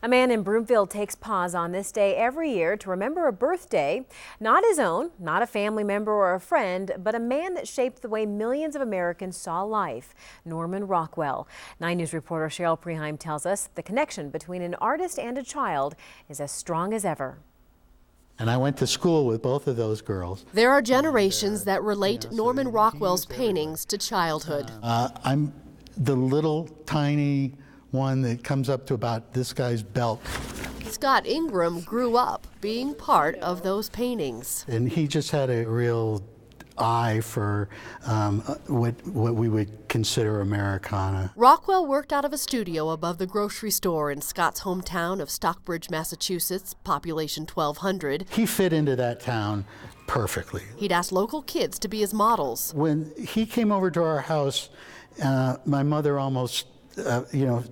A man in Broomfield takes pause on this day every year to remember a birthday, not his own, not a family member or a friend, but a man that shaped the way millions of Americans saw life, Norman Rockwell. 9 News reporter Cheryl Preheim tells us the connection between an artist and a child is as strong as ever. And I went to school with both of those girls. There are generations that relate Norman Rockwell's paintings to childhood. I'm the little tiny one that comes up to about this guy's belt. Scott Ingram grew up being part of those paintings. And he just had a real eye for what we would consider Americana. Rockwell worked out of a studio above the grocery store in Scott's hometown of Stockbridge, Massachusetts, population 1,200. He fit into that town perfectly. He'd asked local kids to be his models. When he came over to our house, my mother almost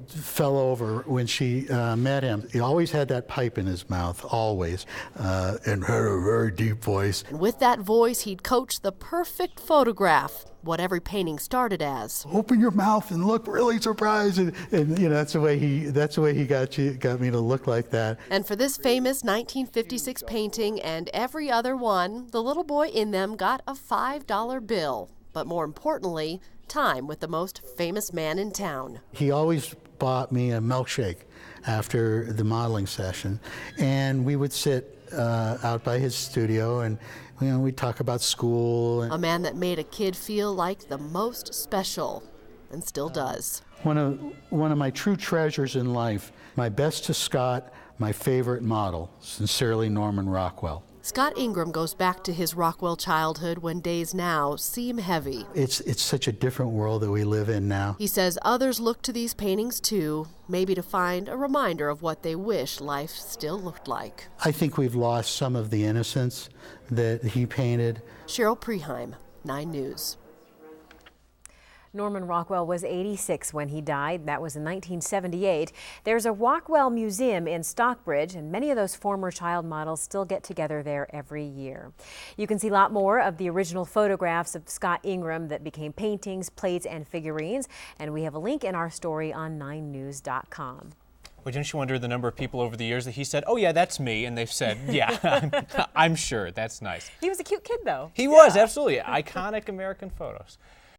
fell over when she met him. He always had that pipe in his mouth, always, and had a very deep voice. And with that voice, he'd coach the perfect photograph, what every painting started as. Open your mouth and look really surprised, and that's the way he got me to look like that. And for this famous 1956 painting and every other one, the little boy in them got a $5 bill. But more importantly, time with the most famous man in town. He always bought me a milkshake after the modeling session, and we would sit out by his studio and we'd talk about school. A man that made a kid feel like the most special, and still does. One of my true treasures in life, my best to Scott, my favorite model. Sincerely, Norman Rockwell. Scott Ingram goes back to his Rockwell childhood when days now seem heavy. It's such a different world that we live in now. He says others look to these paintings too, maybe to find a reminder of what they wish life still looked like. I think we've lost some of the innocence that he painted. Cheryl Preheim, 9 News. Norman Rockwell was 86 when he died. That was in 1978. There's a Rockwell Museum in Stockbridge, and many of those former child models still get together there every year. You can see a lot more of the original photographs of Scott Ingram that became paintings, plates, and figurines, and we have a link in our story on 9news.com. Well, didn't you wonder the number of people over the years that he said, "Oh yeah, that's me," and they've said, "Yeah, I'm sure." That's nice. He was a cute kid, though. He was, absolutely. Iconic American photos.